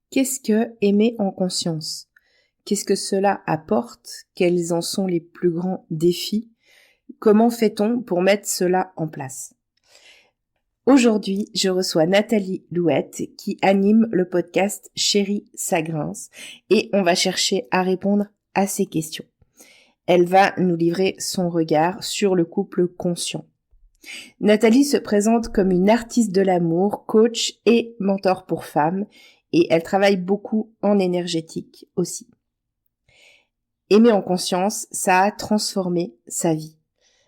Qu'est-ce que aimer en conscience? Qu'est-ce que cela apporte? Quels en sont les plus grands défis? Comment fait-on pour mettre cela en place? Aujourd'hui, je reçois Nathalie Louette qui anime le podcast Chérie ça grince et on va chercher à répondre à ces questions. Elle va nous livrer son regard sur le couple conscient. Nathalie se présente comme une artiste de l'amour, coach et mentor pour femmes et elle travaille beaucoup en énergétique aussi. Aimer en conscience, ça a transformé sa vie.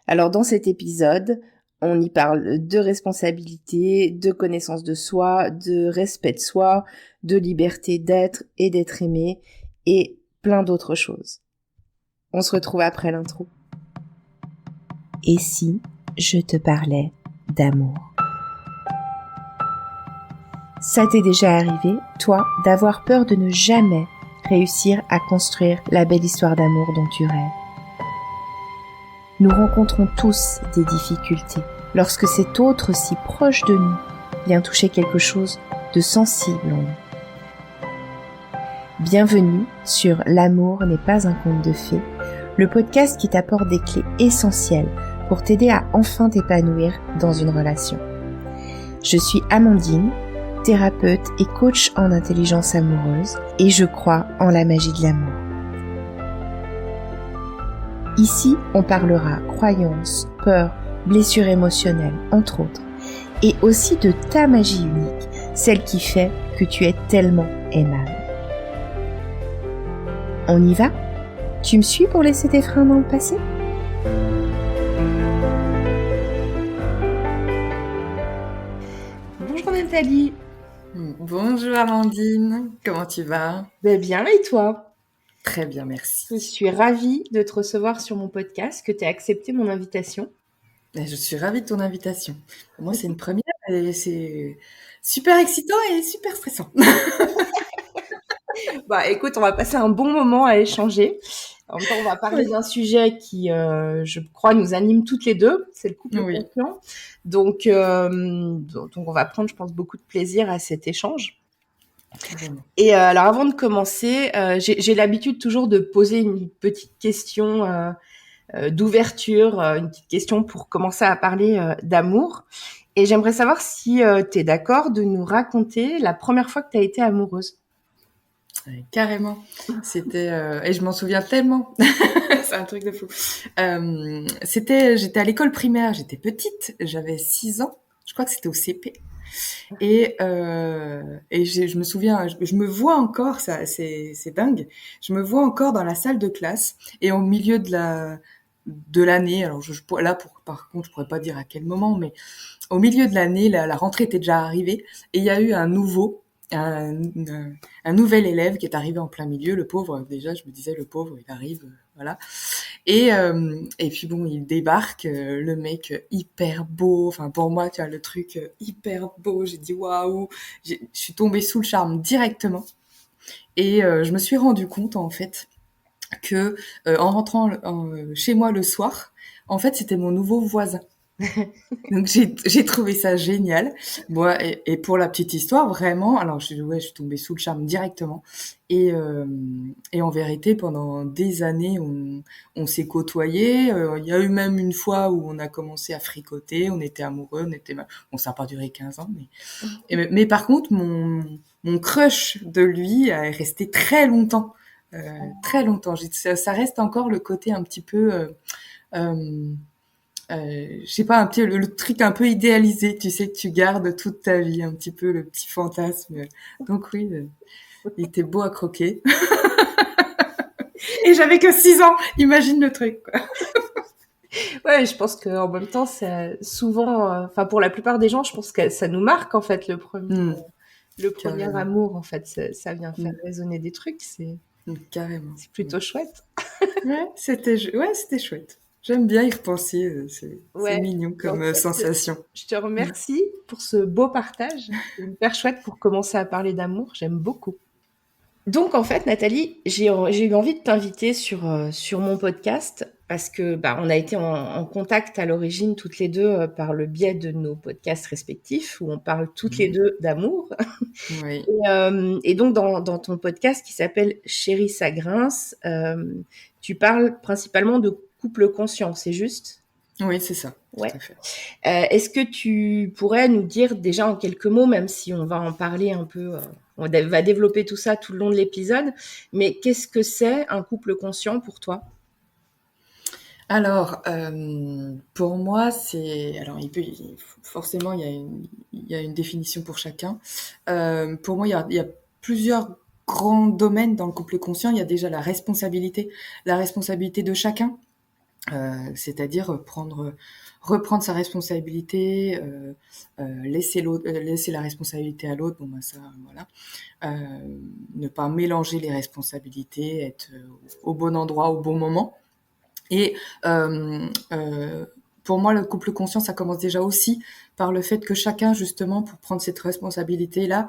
Alors dans cet épisode, on y parle de responsabilité, de connaissance de soi, de respect de soi, de liberté d'être et d'être aimé et plein d'autres choses. On se retrouve après l'intro. Et si je te parlais d'amour? Ça t'est déjà arrivé, toi, d'avoir peur de ne jamais réussir à construire la belle histoire d'amour dont tu rêves? Nous rencontrons tous des difficultés lorsque cet autre si proche de nous vient toucher quelque chose de sensible en nous. Bienvenue sur L'amour n'est pas un conte de fées, le podcast qui t'apporte des clés essentielles pour t'aider à enfin t'épanouir dans une relation. Je suis Amandine, thérapeute et coach en intelligence amoureuse et je crois en la magie de l'amour. Ici, on parlera croyances, peurs, blessures émotionnelles, entre autres, et aussi de ta magie unique, celle qui fait que tu es tellement aimable. On y va? Tu me suis pour laisser tes freins dans le passé? Bonjour Nathalie. Bonjour Amandine, comment tu vas? Bien et toi? Très bien, merci. Je suis ravie de te recevoir sur mon podcast, que tu aies accepté mon invitation. Et je suis ravie de ton invitation. Pour moi, c'est une première et c'est super excitant et super stressant. Écoute, on va passer un bon moment à échanger. En même temps, on va parler d'un sujet qui, je crois, nous anime toutes les deux. C'est le couple conscient. Donc, on va prendre, je pense, beaucoup de plaisir à cet échange. Et alors, avant de commencer, j'ai l'habitude toujours de poser une petite question d'ouverture, une petite question pour commencer à parler d'amour. Et j'aimerais savoir si tu es d'accord de nous raconter la première fois que tu as été amoureuse. Carrément. C'était et je m'en souviens tellement. C'est un truc de fou. J'étais à l'école primaire, j'étais petite, j'avais 6 ans. Je crois que c'était au CP. Et je me souviens, je me vois encore, ça, c'est dingue. Je me vois encore dans la salle de classe et au milieu de l'année. Alors par contre, je pourrais pas dire à quel moment, mais au milieu de l'année, la rentrée était déjà arrivée et il y a eu un nouvel élève qui est arrivé en plein milieu. Le pauvre, déjà, je me disais, le pauvre, il arrive, voilà. Et puis bon, il débarque, le mec hyper beau. Enfin, pour moi, tu vois, le truc hyper beau. J'ai dit waouh. Je suis tombée sous le charme directement. Et je me suis rendu compte en fait que en rentrant chez moi le soir, en fait, c'était mon nouveau voisin. Donc j'ai trouvé ça génial. Moi et pour la petite histoire, vraiment, alors je suis tombée sous le charme directement. Et en vérité, pendant des années, on s'est côtoyés. Il y a eu même une fois où on a commencé à fricoter, on était amoureux, bon, ça n'a pas duré 15 ans, mais par contre, mon crush de lui est resté très longtemps, très longtemps. Ça reste encore le côté un petit peu je sais pas, le truc un peu idéalisé, tu sais, que tu gardes toute ta vie, un petit peu le petit fantasme. Donc oui, il était beau à croquer. Et j'avais que 6 ans, imagine le truc, quoi. Ouais, je pense qu'en même temps, c'est souvent, pour la plupart des gens, je pense que ça nous marque, en fait, le premier amour, en fait. Ça vient faire résonner des trucs, Carrément. C'est plutôt chouette. Ouais, c'était chouette. J'aime bien y repenser, c'est mignon comme sensation. Je te remercie pour ce beau partage. C'est hyper chouette pour commencer à parler d'amour, j'aime beaucoup. Donc en fait, Nathalie, j'ai eu envie de t'inviter sur mon podcast parce que on a été en contact à l'origine toutes les deux par le biais de nos podcasts respectifs où on parle toutes les Mmh. deux d'amour. Oui. Et donc dans ton podcast qui s'appelle Chérie ça grince, tu parles principalement de couple conscient, c'est juste? Oui, c'est ça, tout Ouais. à fait. Est-ce que tu pourrais nous dire déjà en quelques mots, même si on va en parler un peu, va développer tout ça tout le long de l'épisode, mais qu'est-ce que c'est un couple conscient pour toi? Alors, pour moi, alors forcément, il y a une définition pour chacun. Pour moi, il y a plusieurs grands domaines dans le couple conscient. Il y a déjà la responsabilité de chacun, c'est-à-dire reprendre sa responsabilité, laisser la responsabilité à l'autre. Bon, bah ça, voilà. Ne pas mélanger les responsabilités, être au bon endroit au bon moment. Et pour moi, le couple conscient, ça commence déjà aussi par le fait que chacun, justement, pour prendre cette responsabilité-là,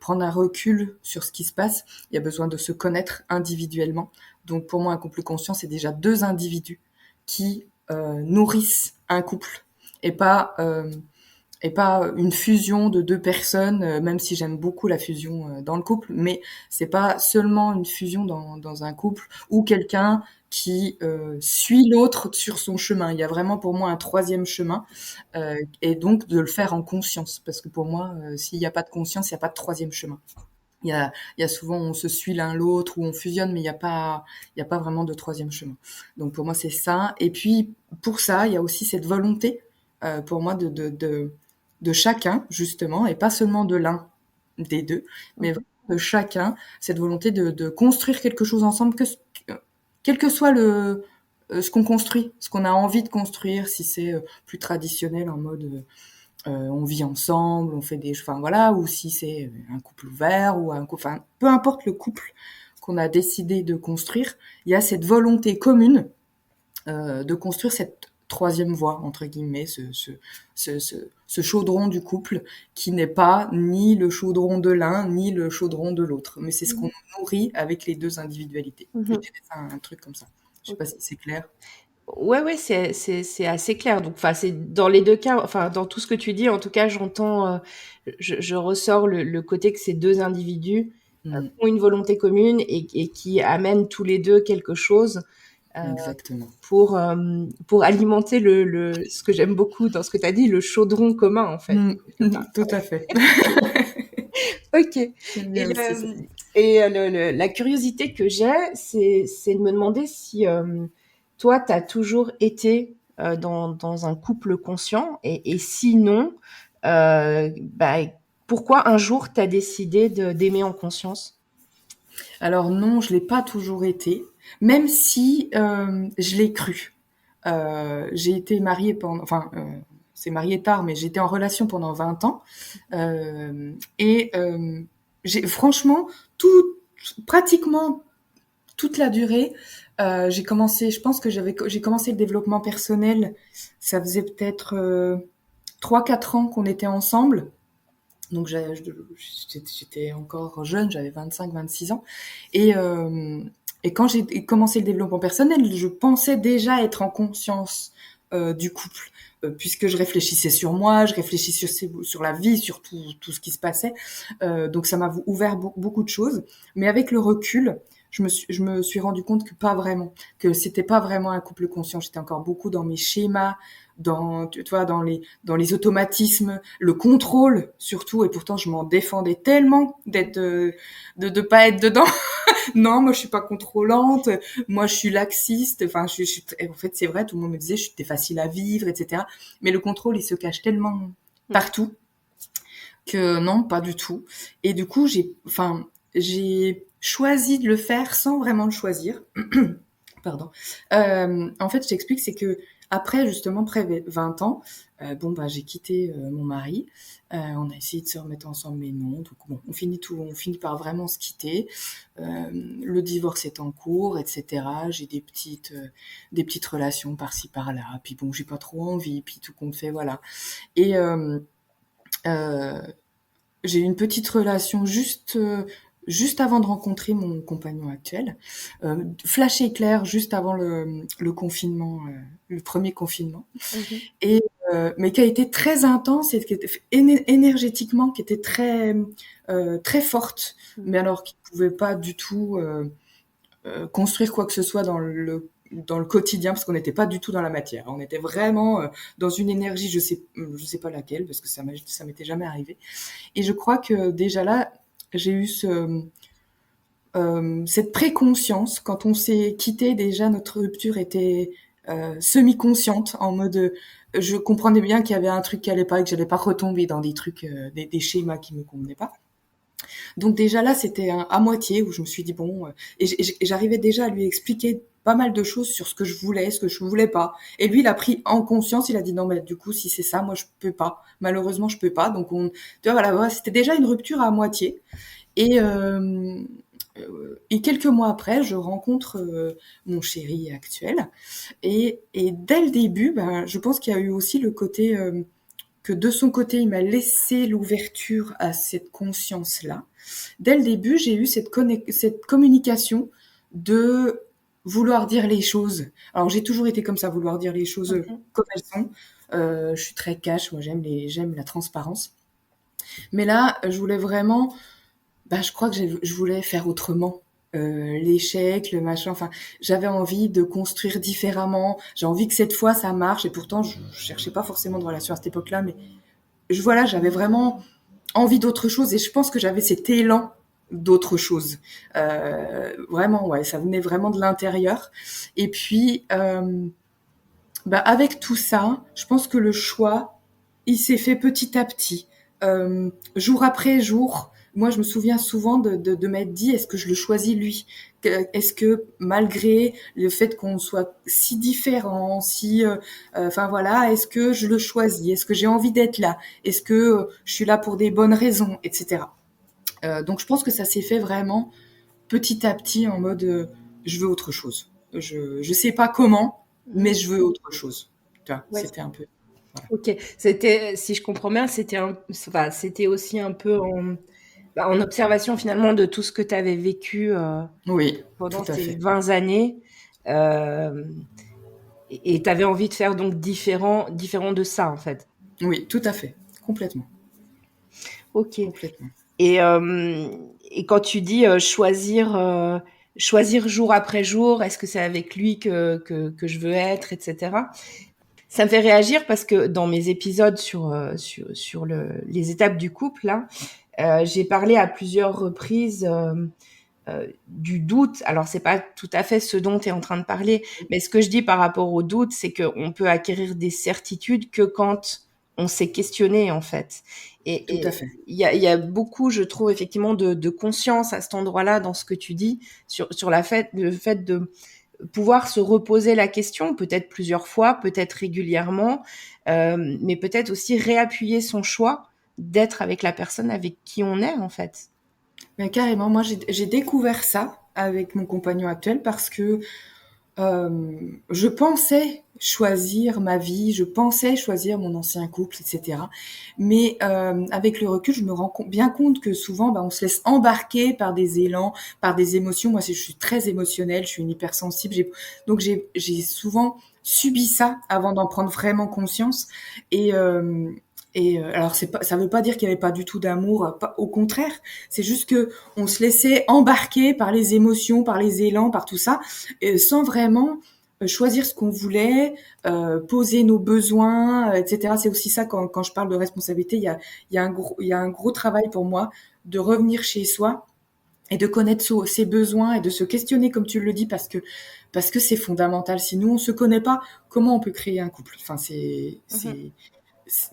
prendre un recul sur ce qui se passe, il y a besoin de se connaître individuellement. Donc pour moi, un couple conscient, c'est déjà deux individus qui nourrissent un couple et pas une fusion de deux personnes, même si j'aime beaucoup la fusion dans le couple, mais c'est pas seulement une fusion dans un couple ou quelqu'un qui suit l'autre sur son chemin. Il y a vraiment pour moi un troisième chemin, et donc de le faire en conscience, parce que pour moi, s'il n'y a pas de conscience, il n'y a pas de troisième chemin. Il y a souvent on se suit l'un l'autre ou on fusionne, mais il y a pas vraiment de troisième chemin. Donc pour moi c'est ça. Et puis pour ça, il y a aussi cette volonté pour moi de chacun justement, et pas seulement de l'un des deux, mais Mmh. vraiment de chacun, cette volonté de construire quelque chose ensemble, quel que soit ce qu'on construit, ce qu'on a envie de construire, si c'est plus traditionnel en mode on vit ensemble, on fait enfin voilà, ou si c'est un couple ouvert ou enfin peu importe le couple qu'on a décidé de construire, il y a cette volonté commune de construire cette troisième voie entre guillemets, ce chaudron du couple qui n'est pas ni le chaudron de l'un ni le chaudron de l'autre, mais c'est ce qu'on Mmh. nourrit avec les deux individualités. Je Mmh. dirais ça, un truc comme ça. Je sais pas OK. si c'est clair. Ouais, ouais, c'est assez clair. Donc, enfin, c'est dans les 2 cas, enfin, dans tout ce que tu dis, en tout cas, j'entends, je ressors le côté que ces 2 individus, Mm, ont une volonté commune et qui amènent tous les 2 quelque chose, heu, exactement. pour alimenter le ce que j'aime beaucoup dans ce que tu as dit, le chaudron commun, en fait, Mm, quelque part. tout à fait. OK. J'aime Et bien aussi ça. la curiosité que j'ai, c'est de me demander si toi, tu as toujours été dans un couple conscient et sinon, bah, pourquoi un jour tu as décidé d'aimer en conscience? Alors non, je l'ai pas toujours été, même si je l'ai cru. J'ai été mariée enfin, c'est marié tard, mais j'étais en relation pendant 20 ans. Et j'ai franchement tout, pratiquement toute la durée. Je pense que j'ai commencé le développement personnel. Ça faisait peut-être 3-4 ans qu'on était ensemble. Donc j'étais encore jeune, j'avais 25-26 ans. Et, euh, et quand j'ai commencé le développement personnel, je pensais déjà être en conscience du couple, puisque je réfléchissais sur moi, je réfléchissais sur la vie, sur tout ce qui se passait. Donc ça m'a ouvert beaucoup de choses. Mais avec le recul, je me suis rendu compte que pas vraiment, que c'était pas vraiment un couple conscient. J'étais encore beaucoup dans mes schémas, tu vois, dans les automatismes, le contrôle surtout, et pourtant je m'en défendais tellement de pas être dedans. Non, moi je suis pas contrôlante, moi je suis laxiste, enfin en fait c'est vrai, tout le monde me disait t'es facile à vivre, etc. Mais le contrôle il se cache tellement Mm. partout que non, pas du tout. Et du coup j'ai choisi de le faire sans vraiment le choisir. Pardon. En fait, je t'explique, c'est que après justement près 20 ans, bon bah j'ai quitté mon mari. On a essayé de se remettre ensemble, mais non. Donc bon, on finit par vraiment se quitter. Le divorce est en cours, etc. J'ai des petites relations par-ci par-là. Puis bon, j'ai pas trop envie. Puis tout compte fait, voilà. Et j'ai eu une petite relation juste juste avant de rencontrer mon compagnon actuel, flash éclair juste avant le confinement, le premier confinement, Mhm. et mais qui a été très intense et qui était énergétiquement, qui était très forte, mais alors qui pouvait pas du tout construire quoi que ce soit dans le quotidien, parce qu'on n'était pas du tout dans la matière. On était vraiment dans une énergie, je sais pas laquelle, parce que ça m'était jamais arrivé. Et je crois que déjà là, j'ai eu cette préconscience. Quand on s'est quitté, déjà notre rupture était semi-consciente, en mode je comprenais bien qu'il y avait un truc qui allait pas et que j'allais pas retomber dans des trucs, des schémas qui me convenaient pas. Donc déjà là, c'était à moitié où je me suis dit bon, et j'arrivais déjà à lui expliquer pas mal de choses sur ce que je voulais, ce que je voulais pas. Et lui, il a pris en conscience, il a dit non mais du coup si c'est ça, moi je peux pas. Malheureusement, je peux pas. Donc tu vois voilà, c'était déjà une rupture à moitié. Et et quelques mois après, je rencontre mon chéri actuel. Et dès le début, ben, je pense qu'il y a eu aussi le côté que de son côté, il m'a laissé l'ouverture à cette conscience-là. Dès le début, j'ai eu cette communication de vouloir dire les choses. Alors j'ai toujours été comme ça, vouloir dire les choses Mhm. comme elles sont. Je suis très cash, moi j'aime la transparence. Mais là, je voulais vraiment, bah, je crois que je voulais faire autrement. L'échec, le machin, enfin, j'avais envie de construire différemment. J'ai envie que cette fois ça marche. Et pourtant, je cherchais pas forcément de relation à cette époque-là, mais voilà, j'avais vraiment envie d'autre chose et je pense que j'avais cet élan d'autre chose. Vraiment, ouais, ça venait vraiment de l'intérieur. Et puis, bah, avec tout ça, je pense que le choix, il s'est fait petit à petit, jour après jour. Moi, je me souviens souvent de m'être dit, est-ce que je le choisis lui? Est-ce que malgré le fait qu'on soit si différents, enfin voilà, est-ce que je le choisis? Est-ce que j'ai envie d'être là? Est-ce que je suis là pour des bonnes raisons, etc. Donc, je pense que ça s'est fait vraiment petit à petit en mode, je veux autre chose. Je sais pas comment, mais Mhm. je veux autre chose. Tu vois, Ouais. c'était un peu, voilà. Ok. C'était, si je comprends bien, enfin, c'était aussi un peu en observation finalement de tout ce que tu avais vécu Oui, tout pendant à ces fait. 20 années. euh, et tu avais envie de faire donc différent de ça, en fait. Oui, tout à fait. Complètement. Ok. Complètement. Et, euh, et quand tu dis choisir jour après jour, est-ce que c'est avec lui que je veux être, etc. Ça me fait réagir parce que dans mes épisodes sur les étapes du couple, là, j'ai parlé à plusieurs reprises du doute. Alors, c'est pas tout à fait ce dont tu es en train de parler, mais ce que je dis par rapport au doute, c'est qu'on peut acquérir des certitudes que quand on s'est questionné, en fait. Tout à Et fait. il y a beaucoup, je trouve, effectivement, de conscience à cet endroit-là dans ce que tu dis sur le fait de pouvoir se reposer la question, peut-être plusieurs fois, peut-être régulièrement, mais peut-être aussi réappuyer son choix d'être avec la personne avec qui on est, en fait. Mais carrément, moi j'ai découvert ça avec mon compagnon actuel parce que je pensais choisir ma vie, je pensais choisir mon ancien couple, etc. Mais avec le recul, je me rends bien compte que souvent, bah, on se laisse embarquer par des élans, par des émotions. Moi, je suis très émotionnelle, je suis une hypersensible. Donc, j'ai souvent subi ça avant d'en prendre vraiment conscience. Et, alors, ça veut pas dire qu'il y avait pas du tout d'amour, au contraire. C'est juste que on se laissait embarquer par les émotions, par les élans, par tout ça sans vraiment choisir ce qu'on voulait, poser nos besoins, etc. C'est aussi ça quand je parle de responsabilité, il y a un gros travail pour moi de revenir chez soi et de connaître ses besoins et de se questionner comme tu le dis parce que c'est fondamental. Si nous on se connaît pas, comment on peut créer un couple? Enfin Mhm,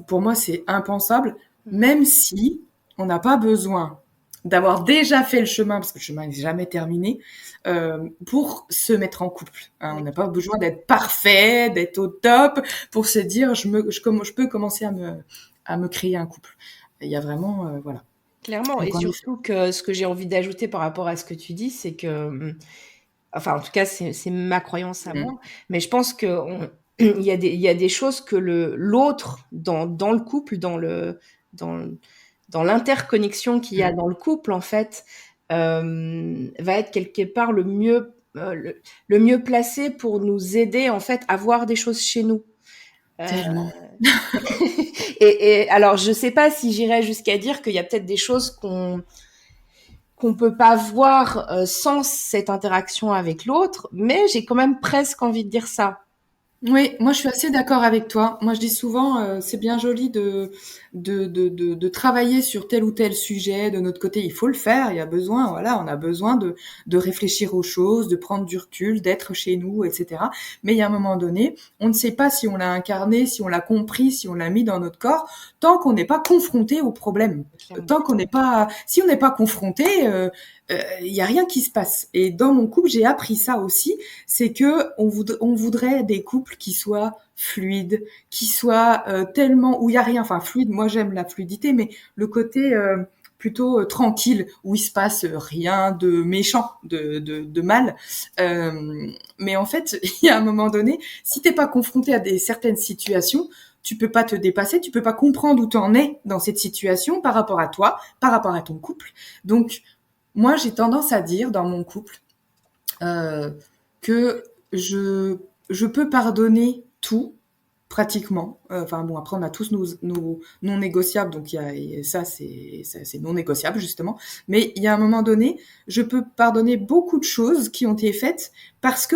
pour moi c'est impensable, mhm. même si on n'a pas besoin d'avoir déjà fait le chemin, parce que le chemin n'est jamais terminé, pour se mettre en couple. Hein. On Oui, n'a pas besoin d'être parfait, d'être au top, pour se dire je peux commencer à me créer un couple. Il y a vraiment, voilà. clairement. Et Donc en effet. surtout que ce que j'ai envie d'ajouter par rapport à ce que tu dis, c'est que, enfin, en tout cas, c'est ma croyance à Mm. moi, mais je pense que il y a des choses que l'autre dans le couple, dans l'interconnexion qu'il y a Mm. dans le couple, en fait, va être quelque part le mieux placé pour nous aider en fait à voir des choses chez nous. Tellement. Et alors je sais pas si j'irais jusqu'à dire qu'il y a peut-être des choses qu'on peut pas voir sans cette interaction avec l'autre, mais j'ai quand même presque envie de dire ça. Oui, moi je suis assez d'accord avec toi. Moi je dis souvent, c'est bien joli de travailler sur tel ou tel sujet. De notre côté, il faut le faire. Il y a besoin, voilà, on a besoin de réfléchir aux choses, de prendre du recul, d'être chez nous, etc. Mais il y a un moment donné, on ne sait pas si on l'a incarné, si on l'a compris, si on l'a mis dans notre corps, tant qu'on n'est pas confronté au problème. Clairement. Tant qu'on n'est pas, si on n'est pas confronté, il y a rien qui se passe. Et dans mon couple, j'ai appris ça aussi, c'est que on voudrait des couples qui soient fluides, qui soient tellement où il y a rien. Enfin, fluide. Moi, j'aime la fluidité, mais le côté plutôt tranquille, où il se passe rien de méchant, de mal. Mais en fait, il y a un moment donné, si t'es pas confronté à certaines situations, tu peux pas te dépasser, tu peux pas comprendre où t'en es dans cette situation par rapport à toi, par rapport à ton couple. Donc, moi, j'ai tendance à dire dans mon couple euh, que je peux pardonner tout, pratiquement. Enfin bon, après, on a tous nos non négociables, donc ça, c'est non négociable, justement. Mais il y a un moment donné, je peux pardonner beaucoup de choses qui ont été faites parce que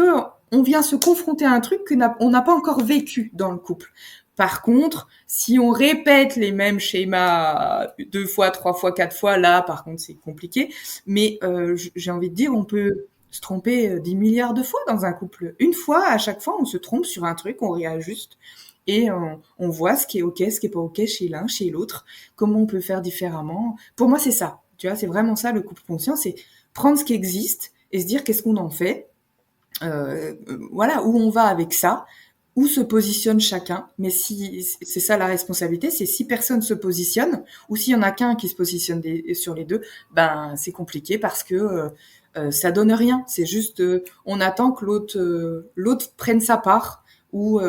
on vient se confronter à un truc on n'a pas encore vécu dans le couple. Par contre, si on répète les mêmes schémas 2 fois, 3 fois, 4 fois, là, par contre, c'est compliqué. Mais j'ai envie de dire, on peut se tromper 10 milliards de fois dans un couple. Une fois, à chaque fois, on se trompe sur un truc, on réajuste et on voit ce qui est ok, ce qui est pas ok chez l'un, chez l'autre, comment on peut faire différemment. Pour moi, c'est ça. Tu vois, c'est vraiment ça le couple conscient, c'est prendre ce qui existe et se dire qu'est-ce qu'on en fait. Voilà, où on va avec ça, où se positionne chacun. Mais si c'est ça la responsabilité, c'est si personne se positionne ou s'il y en a qu'un qui se positionne sur les deux, ben c'est compliqué parce que ça donne rien. C'est juste on attend que l'autre prenne sa part ou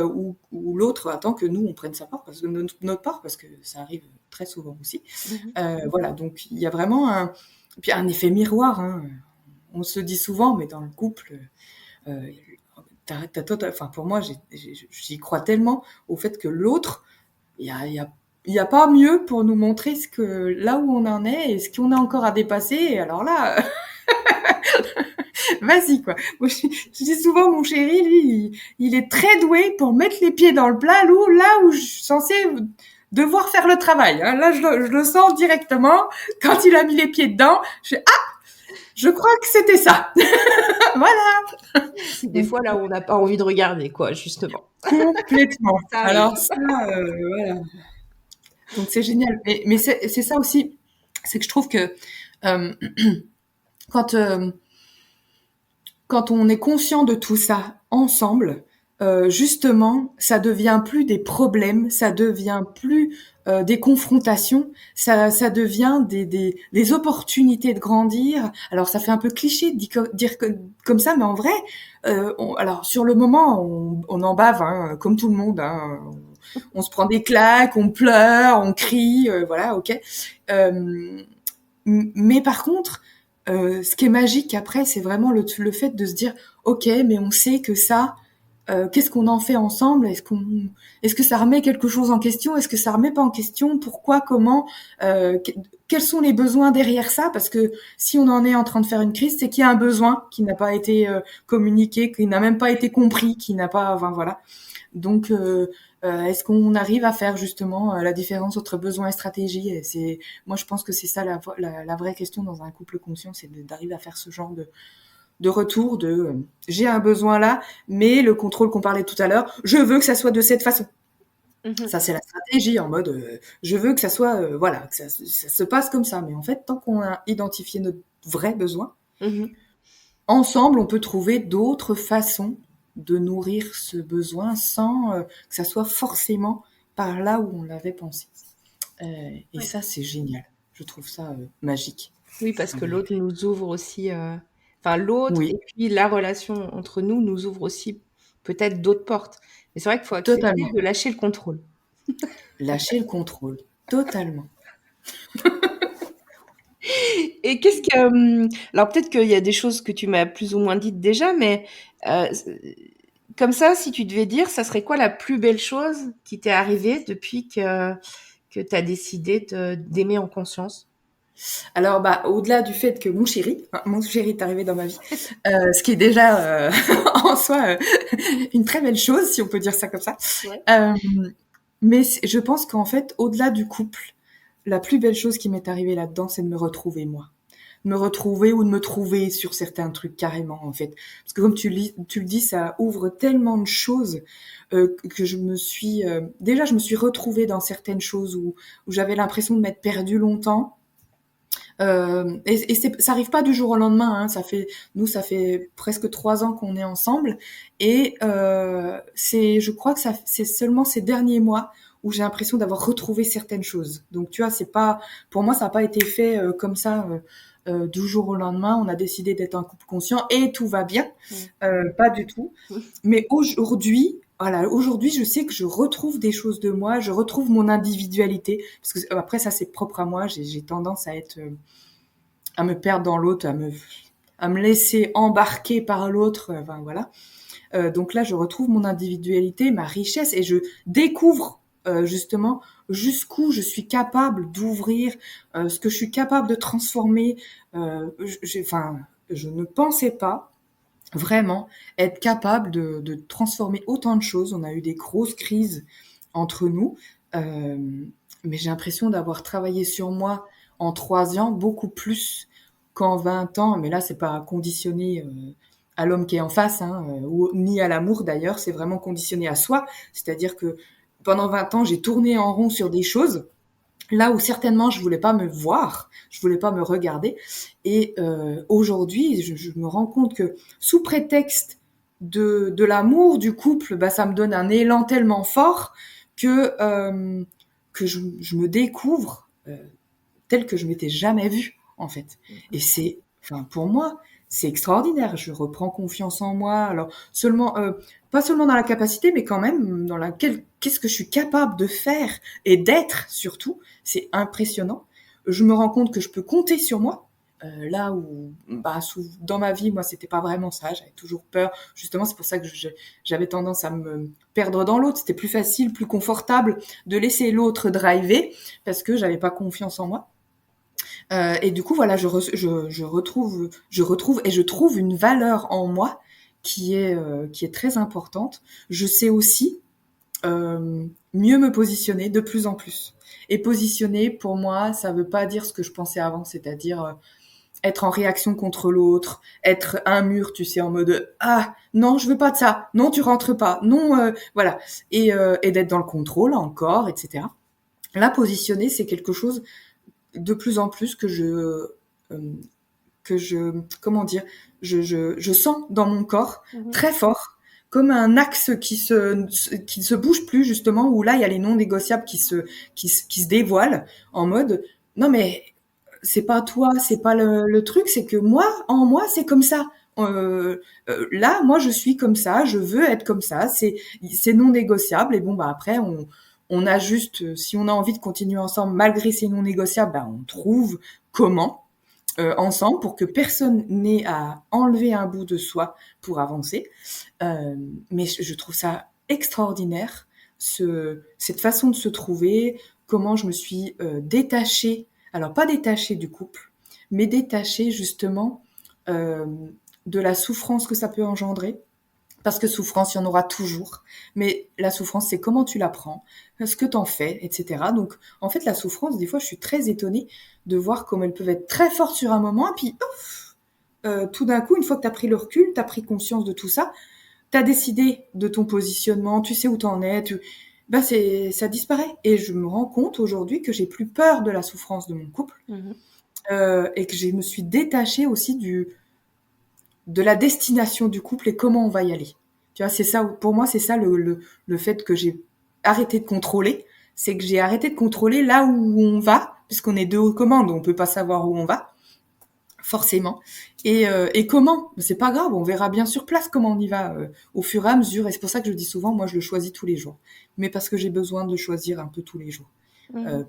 l'autre attend que nous on prenne sa part parce que notre part parce que ça arrive très souvent aussi. Voilà, donc il y a vraiment puis un effet miroir. Hein. On se le dit souvent, mais dans le couple. Euh, enfin, pour moi, j'y crois tellement au fait que l'autre, il y a pas mieux pour nous montrer là où on en est et ce qu'on a encore à dépasser. Et alors là, vas-y quoi. Moi, je dis souvent, mon chéri, lui, il est très doué pour mettre les pieds dans le plat, là où je suis censée devoir faire le travail. Hein. Là, je le sens directement. Quand il a mis les pieds dedans, je crois que c'était ça. Voilà. C'est des fois là où on n'a pas envie de regarder, quoi, justement. Complètement. Ça arrive. Alors ça, voilà. Donc c'est génial. Mais c'est ça aussi, c'est que je trouve que euh, quand quand on est conscient de tout ça ensemble, justement, ça devient plus des problèmes, ça devient plus des confrontations, ça devient des opportunités de grandir. Alors ça fait un peu cliché de dire comme ça, mais en vrai, alors sur le moment, on en bave, hein, comme tout le monde. Hein, on se prend des claques, on pleure, on crie, voilà, ok. Euh, mais par contre, ce qui est magique après, c'est vraiment le fait de se dire, ok, mais on sait que ça, qu'est-ce qu'on en fait ensemble? Est-ce que ça remet quelque chose en question? Est-ce que ça remet pas en question? Pourquoi? Comment? Quels sont les besoins derrière ça? Parce que si on en est en train de faire une crise, c'est qu'il y a un besoin qui n'a pas été communiqué, qui n'a même pas été compris, qui n'a pas, enfin voilà. Donc, est-ce qu'on arrive à faire justement la différence entre besoin et stratégie? Et moi, je pense que c'est ça la vraie question dans un couple conscient, c'est d'arriver à faire ce genre de retour j'ai un besoin là, mais le contrôle qu'on parlait tout à l'heure, je veux que ça soit de cette façon. Ça, c'est la stratégie en mode je veux que ça soit, voilà, que ça se passe comme ça. Mais en fait, tant qu'on a identifié notre vrai besoin, ensemble, on peut trouver d'autres façons de nourrir ce besoin sans que ça soit forcément par là où on l'avait pensé. Et Ouais. ça, c'est génial. Je trouve ça magique. Oui, parce que l'autre nous ouvre aussi, enfin l'autre Oui, et puis la relation entre nous ouvre aussi peut-être d'autres portes. Mais c'est vrai qu'il faut accepter totalement. de lâcher le contrôle. Lâcher le contrôle. Totalement. Et qu'est-ce que, alors peut-être qu'il y a des choses que tu m'as plus ou moins dites déjà, mais comme ça, si tu devais dire, ça serait quoi la plus belle chose qui t'est arrivée depuis que tu as décidé d'aimer en conscience? Alors, bah, au-delà du fait que mon chéri est arrivé dans ma vie, ce qui est déjà en soi une très belle chose, si on peut dire ça comme ça. Ouais. Euh, mais je pense qu'en fait, au-delà du couple, la plus belle chose qui m'est arrivée là-dedans, c'est de me retrouver moi. De me retrouver ou de me trouver sur certains trucs carrément, en fait. Parce que comme tu le dis, ça ouvre tellement de choses que je me suis... déjà, je me suis retrouvée dans certaines choses où j'avais l'impression de m'être perdue longtemps. Ça arrive pas du jour au lendemain. Hein. Ça fait presque 3 ans qu'on est ensemble, et je crois que c'est seulement ces derniers mois où j'ai l'impression d'avoir retrouvé certaines choses. Donc tu vois, pour moi, ça n'a pas été fait comme ça du jour au lendemain. On a décidé d'être un couple conscient et tout va bien, pas du tout. Mais aujourd'hui, voilà, aujourd'hui, je sais que je retrouve des choses de moi, je retrouve mon individualité, parce que après ça c'est propre à moi. J'ai tendance à me perdre dans l'autre, à me laisser embarquer par l'autre. Enfin voilà. Donc là, je retrouve mon individualité, ma richesse, et je découvre justement jusqu'où je suis capable d'ouvrir, ce que je suis capable de transformer. Enfin, je ne pensais pas vraiment être capable de transformer autant de choses. On a eu des grosses crises entre nous, euh, mais j'ai l'impression d'avoir travaillé sur moi en 3 ans beaucoup plus qu'en 20 ans. Mais là, c'est pas conditionné à l'homme qui est en face, hein, ni à l'amour d'ailleurs, c'est vraiment conditionné à soi. C'est-à-dire que pendant 20 ans, j'ai tourné en rond sur des choses là où certainement je voulais pas me voir, je voulais pas me regarder. Et aujourd'hui, je me rends compte que sous prétexte de l'amour du couple, bah, ça me donne un élan tellement fort que je me découvre tel que je m'étais jamais vue, en fait. Et enfin, pour moi, c'est extraordinaire. Je reprends confiance en moi. Alors, pas seulement dans la capacité, mais quand même dans qu'est-ce que je suis capable de faire et d'être, surtout. C'est impressionnant. Je me rends compte que je peux compter sur moi. Là où, bah, dans ma vie, moi, c'était pas vraiment ça. J'avais toujours peur. Justement, c'est pour ça que j'avais tendance à me perdre dans l'autre. C'était plus facile, plus confortable de laisser l'autre driver parce que j'avais pas confiance en moi. Et du coup, voilà, je retrouve et je trouve une valeur en moi qui est très importante. Je sais aussi mieux me positionner de plus en plus. Et positionner, pour moi, ça veut pas dire ce que je pensais avant, c'est-à-dire être en réaction contre l'autre, être un mur, tu sais, en mode ah non, je veux pas de ça, non, tu rentres pas, non, voilà, et d'être dans le contrôle encore, etc. Là, positionner, c'est quelque chose de plus en plus comment dire, je sens dans mon corps très fort, comme un axe qui ne se bouge plus, justement, où là, il y a les non négociables qui se dévoilent en mode, non, mais c'est pas toi, c'est pas le truc, c'est que moi, en moi, c'est comme ça. Là, moi, je suis comme ça, je veux être comme ça, c'est non négociable. Et bon, bah après, on a juste, si on a envie de continuer ensemble malgré ces non négociables, bah on trouve comment ensemble pour que personne n'ait à enlever un bout de soi pour avancer. Mais je trouve ça extraordinaire, cette façon de se trouver, comment je me suis détachée, alors pas détachée du couple, mais détachée justement euh, de la souffrance que ça peut engendrer. Parce que souffrance, il y en aura toujours. Mais la souffrance, c'est comment tu la prends, ce que t'en fais, etc. Donc, en fait, la souffrance, des fois, je suis très étonnée de voir comment elles peuvent être très fortes sur un moment, et puis, ouf, tout d'un coup, une fois que t'as pris le recul, t'as pris conscience de tout ça, t'as décidé de ton positionnement, tu sais où t'en es, ça disparaît. Et je me rends compte aujourd'hui que j'ai plus peur de la souffrance de mon couple, et que je me suis détachée aussi de la destination du couple et comment on va y aller. Tu vois, c'est ça, pour moi, c'est ça le fait que j'ai arrêté de contrôler, c'est que j'ai arrêté de contrôler là où on va, puisqu'on est deux aux commandes, on peut pas savoir où on va, forcément. Et comment, c'est pas grave, on verra bien sur place comment on y va au fur et à mesure. Et c'est pour ça que je dis souvent, moi, je le choisis tous les jours, mais parce que j'ai besoin de le choisir un peu tous les jours.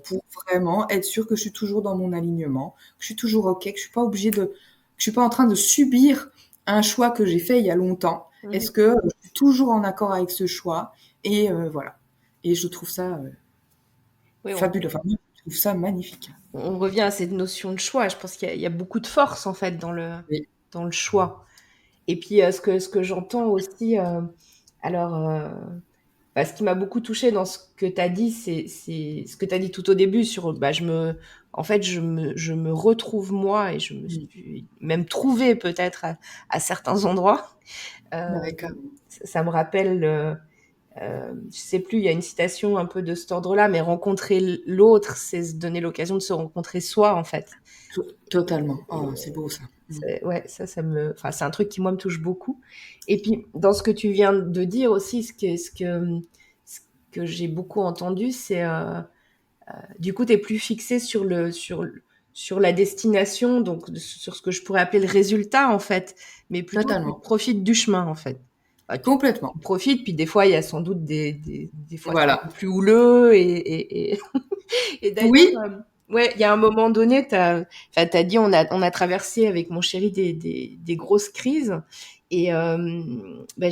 pour vraiment être sûre que je suis toujours dans mon alignement, que je suis toujours OK, que je suis pas obligée que je suis pas en train de subir un choix que j'ai fait il y a longtemps. Est-ce que je suis toujours en accord avec ce choix? Et voilà. Et je trouve ça Oui, fabuleux. Enfin, moi, je trouve ça magnifique. on revient à cette notion de choix. Je pense qu'il y a beaucoup de force en fait Oui, dans le choix. Et puis ce que j'entends aussi, alors bah, ce qui m'a beaucoup touchée dans ce que tu as dit, c'est ce que tu as dit tout au début sur bah, en fait je me retrouve moi et je me mmh, suis même trouvée peut-être à certains endroits. Euh, ouais, carrément. ça me rappelle je sais plus, il y a une citation un peu de cet ordre-là, mais rencontrer l'autre, c'est se donner l'occasion de se rencontrer soi, en fait. Totalement. Oh, Et c'est beau ça. Mmh. ouais, enfin, c'est un truc qui moi me touche beaucoup. Et puis, dans ce que tu viens de dire aussi, ce que j'ai beaucoup entendu, c'est, du coup, t'es plus fixé sur la destination, donc sur ce que je pourrais appeler le résultat, en fait, mais plutôt tu Totalement. profites du chemin, en fait. Bah, Complètement. tu profites, puis des fois, il y a sans doute des fois, c'est un peu Voilà. plus houleux et d'ailleurs, Oui. ouais, il y a un moment donné, enfin, t'as dit, on a traversé avec mon chéri des grosses crises. Et ben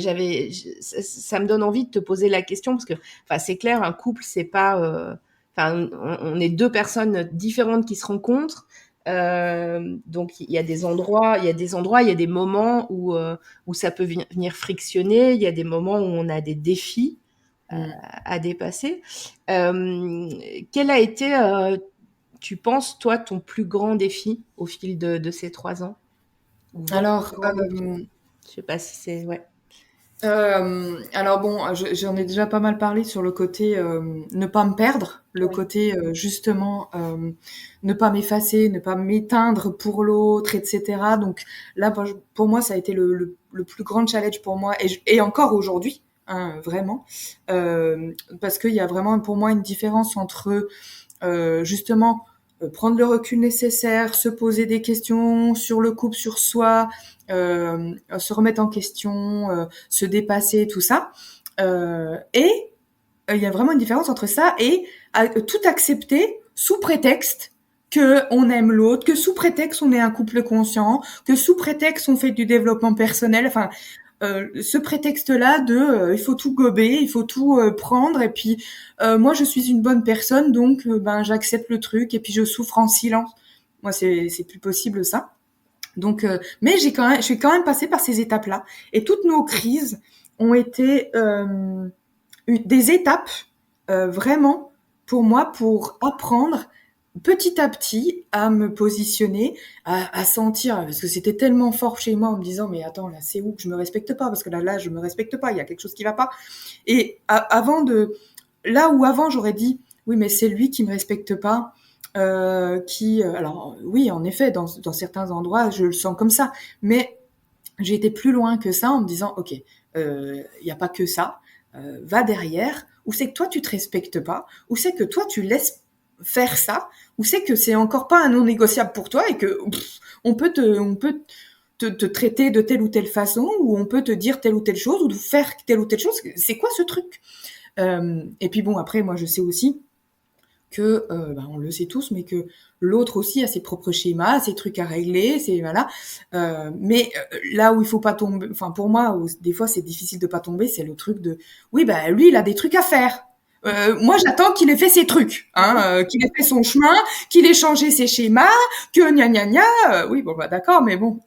ça me donne envie de te poser la question parce que, enfin, c'est clair, un couple, c'est pas, enfin, on est deux personnes différentes qui se rencontrent. Donc il y a des endroits, il y a des moments où ça peut venir frictionner. Il y a des moments où on a des défis Mmh. à dépasser. Euh, Quel a été, tu penses, toi, ton plus grand défi au fil de ces 3 ans? Ou votre plus Alors, grand défi? Je sais pas si c'est... Ouais. alors bon, j'en ai déjà pas mal parlé sur le côté ne pas me perdre, le Ouais. côté justement ne pas m'effacer, ne pas m'éteindre pour l'autre, etc. Donc là, pour moi, ça a été le plus grand challenge pour moi et encore aujourd'hui, hein, vraiment, parce qu'il y a vraiment pour moi une différence entre justement prendre le recul nécessaire, se poser des questions sur le couple, sur soi, se remettre en question, se dépasser, tout ça. Et il y a vraiment une différence entre ça et tout accepter sous prétexte que on aime l'autre, que sous prétexte on est un couple conscient, que sous prétexte on fait du développement personnel. Enfin, ce prétexte-là de il faut tout gober, il faut tout prendre et puis moi je suis une bonne personne donc ben j'accepte le truc et puis je souffre en silence. Moi c'est plus possible ça. Donc mais je suis quand même passée par ces étapes-là et toutes nos crises ont été des étapes vraiment pour moi pour apprendre petit à petit à me positionner, à sentir, parce que c'était tellement fort chez moi en me disant mais attends là c'est où que je me respecte pas parce que là je me respecte pas, il y a quelque chose qui va pas. Et avant de là où avant j'aurais dit oui mais c'est lui qui me respecte pas, alors oui en effet dans certains endroits je le sens comme ça, mais j'ai été plus loin que ça en me disant ok il y a pas que ça, va derrière, ou c'est que toi tu te respectes pas, ou c'est que toi tu laisses faire ça, ou c'est que c'est encore pas un non négociable pour toi et que on peut te traiter de telle ou telle façon, ou on peut te dire telle ou telle chose, ou de faire telle ou telle chose. C'est quoi ce truc? Et puis bon, après, moi je sais aussi que, ben, on le sait tous, mais que l'autre aussi a ses propres schémas, ses trucs à régler, c'est voilà. Mais là où il faut pas tomber, enfin pour moi, où des fois c'est difficile de pas tomber, c'est le truc de, oui, bah lui il a des trucs à faire. Moi j'attends qu'il ait fait ses trucs, hein, qu'il ait fait son chemin, qu'il ait changé ses schémas, que gna gna gna. Oui, bon bah d'accord, mais bon,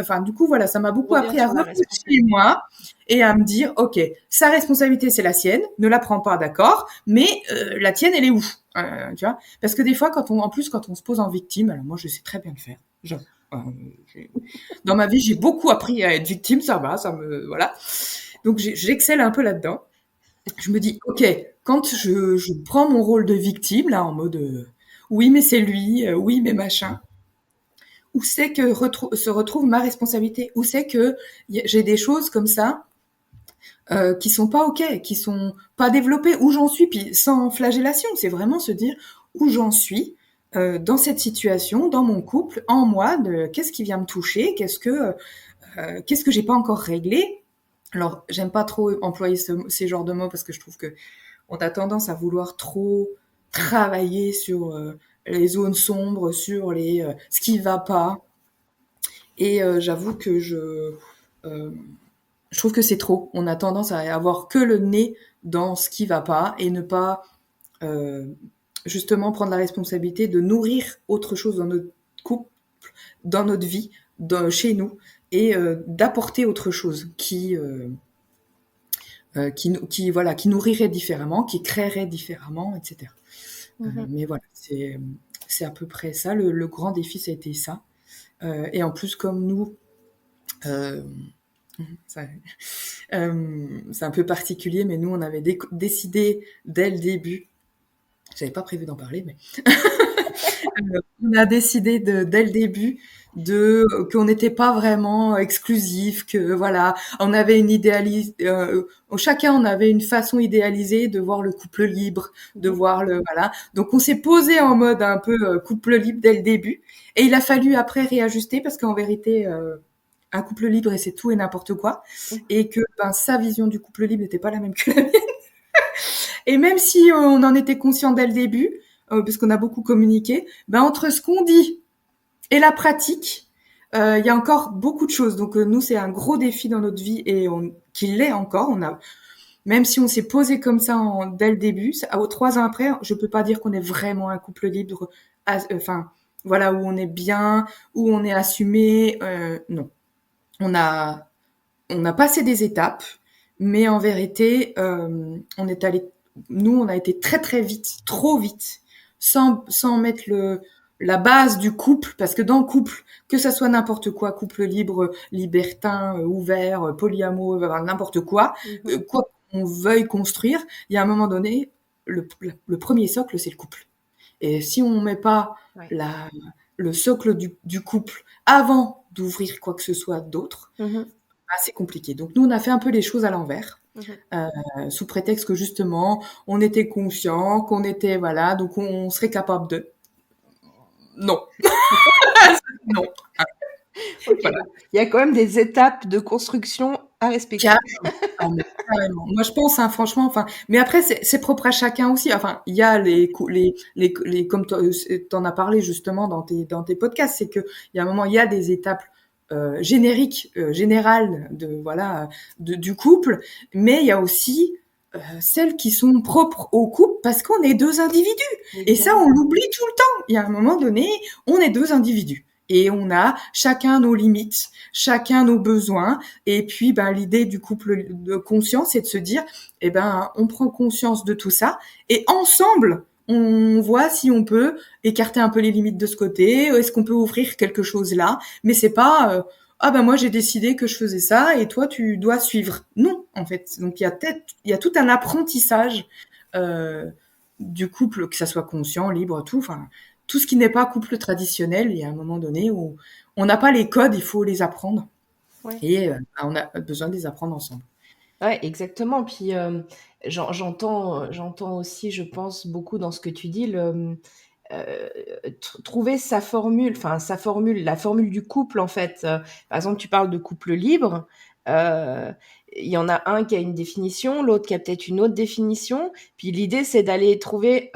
enfin du coup voilà, ça m'a On beaucoup revient appris à sur la revenir chez responsabilité. moi et à me dire, ok, sa responsabilité c'est la sienne, ne la prends pas, d'accord, mais la tienne elle est où, tu vois? Parce que des fois en plus quand on se pose en victime, alors moi je sais très bien le faire. Euh, dans ma vie j'ai beaucoup appris à être victime, ça va, ça me voilà. Donc j'excelle un peu là-dedans. Je me dis, ok, quand je prends mon rôle de victime là en mode oui mais c'est lui, oui mais machin. Où c'est que se retrouve ma responsabilité? Où c'est que j'ai des choses comme ça qui sont pas ok, qui sont pas développées, où j'en suis, puis sans flagellation, c'est vraiment se dire où j'en suis dans cette situation, dans mon couple, en moi, de qu'est-ce qui vient me toucher, qu'est-ce que j'ai pas encore réglé. Alors j'aime pas trop employer ces genres de mots parce que je trouve que on a tendance à vouloir trop travailler sur les zones sombres, sur ce qui va pas. Et j'avoue que je trouve que c'est trop. On a tendance à avoir que le nez dans ce qui va pas et ne pas euh, justement prendre la responsabilité de nourrir autre chose dans notre couple, dans notre vie, chez nous, et d'apporter autre chose qui nourrirait différemment, qui créerait différemment, etc. Mais voilà, c'est à peu près ça. Le grand défi, ça a été ça. Et en plus, comme nous, euh, ça, c'est un peu particulier, mais nous, on avait décidé dès le début, j'avais pas prévu d'en parler, mais on a décidé dès le début qu'on n'était pas vraiment exclusif, que voilà, on avait chacun on avait une façon idéalisée de voir le couple libre, de voir voilà. Donc on s'est posé en mode un peu couple libre dès le début, et il a fallu après réajuster parce qu'en vérité, un couple libre et c'est tout et n'importe quoi, et que sa vision du couple libre n'était pas la même que la mienne. Et même si on en était conscient dès le début, parce qu'on a beaucoup communiqué, entre ce qu'on dit et la pratique, il y a encore beaucoup de choses. Donc nous, c'est un gros défi dans notre vie et qu'il l'est encore. Même si on s'est posé comme ça dès le début, 3 ans après, je peux pas dire qu'on est vraiment un couple libre. Enfin, voilà, où on est bien, où on est assumé. Non, on a passé des étapes, mais en vérité, on a été très très vite, trop vite, sans mettre la base du couple, parce que dans le couple, que ça soit n'importe quoi, couple libre, libertin, ouvert, polyamoureux, n'importe quoi, quoi qu'on veuille construire, il y a un moment donné, le premier socle, c'est le couple. Et si on met pas le socle du couple avant d'ouvrir quoi que ce soit d'autre, c'est compliqué. Donc nous, on a fait un peu les choses à l'envers, sous prétexte que justement, on était conscient, qu'on était, voilà, donc on serait capable de. Non. Non. Okay. Voilà. Il y a quand même des étapes de construction à respecter. Carrément. Moi, je pense, franchement, mais après, c'est propre à chacun aussi. Enfin, il y a comme t'en as parlé justement dans tes podcasts, c'est que il y a un moment, il y a des étapes génériques, générales du couple, mais il y a aussi celles qui sont propres au couple parce qu'on est 2 individus. Exactement. Et ça, on l'oublie tout le temps. Il y a un moment donné, on est 2 individus. Et on a chacun nos limites, chacun nos besoins. Et puis, l'idée du couple de conscience, c'est de se dire, on prend conscience de tout ça. Et ensemble, on voit si on peut écarter un peu les limites de ce côté. Est-ce qu'on peut ouvrir quelque chose là? Mais c'est pas, moi j'ai décidé que je faisais ça et toi tu dois suivre. Non, en fait. Donc il y a tout un apprentissage du couple, que ça soit conscient, libre, tout ce qui n'est pas couple traditionnel. Il y a un moment donné où on n'a pas les codes, il faut les apprendre. Ouais. Et on a besoin de les apprendre ensemble. Ouais, exactement. Puis j'entends aussi, je pense, beaucoup dans ce que tu dis, trouver sa formule, la formule du couple en fait. Par exemple, tu parles de couple libre. Il y en a un qui a une définition, l'autre qui a peut-être une autre définition. Puis l'idée, c'est d'aller trouver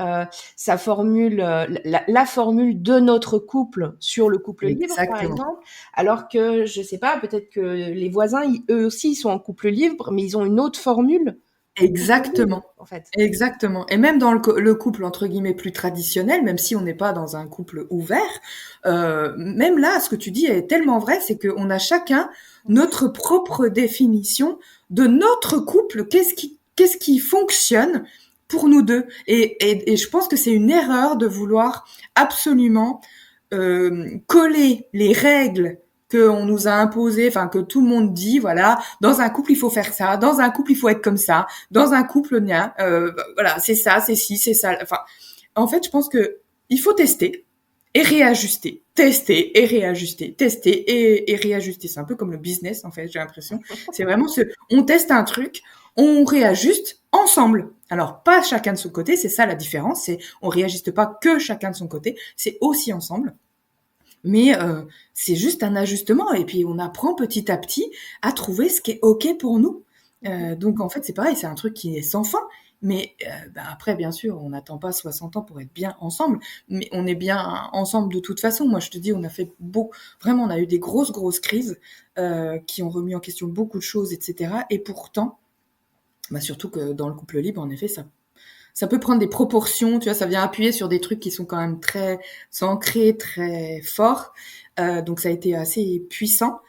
sa formule, la formule de notre couple sur le couple libre, par exemple. Alors que, je sais pas, peut-être que les voisins, eux aussi, ils sont en couple libre, mais ils ont une autre formule. Exactement. En fait. Exactement. Et même dans le couple entre guillemets plus traditionnel, même si on n'est pas dans un couple ouvert, même là, ce que tu dis est tellement vrai, c'est qu'on a chacun notre propre définition de notre couple. Qu'est-ce qui fonctionne pour nous deux? Et je pense que c'est une erreur de vouloir absolument coller les règles qu'on nous a imposé, que tout le monde dit, voilà, dans un couple il faut faire ça, dans un couple il faut être comme ça, dans un couple voilà, c'est ça, c'est ci, c'est ça. En fait, je pense que il faut tester et réajuster, tester et réajuster, tester et réajuster. C'est un peu comme le business en fait, j'ai l'impression. C'est vraiment on teste un truc, on réajuste ensemble. Alors pas chacun de son côté, c'est ça la différence. C'est on réajuste pas que chacun de son côté, c'est aussi ensemble. Mais c'est juste un ajustement et puis on apprend petit à petit à trouver ce qui est ok pour nous. Donc en fait c'est pareil, c'est un truc qui est sans fin Mais après, bien sûr, on n'attend pas 60 ans pour être bien ensemble, mais on est bien ensemble de toute façon. Moi, je te dis, on a fait vraiment, on a eu des grosses crises qui ont remis en question beaucoup de choses, etc. Et pourtant, surtout que dans le couple libre, en effet, ça peut prendre des proportions, tu vois, ça vient appuyer sur des trucs qui sont quand même très ancrés, très forts. Donc ça a été assez puissant.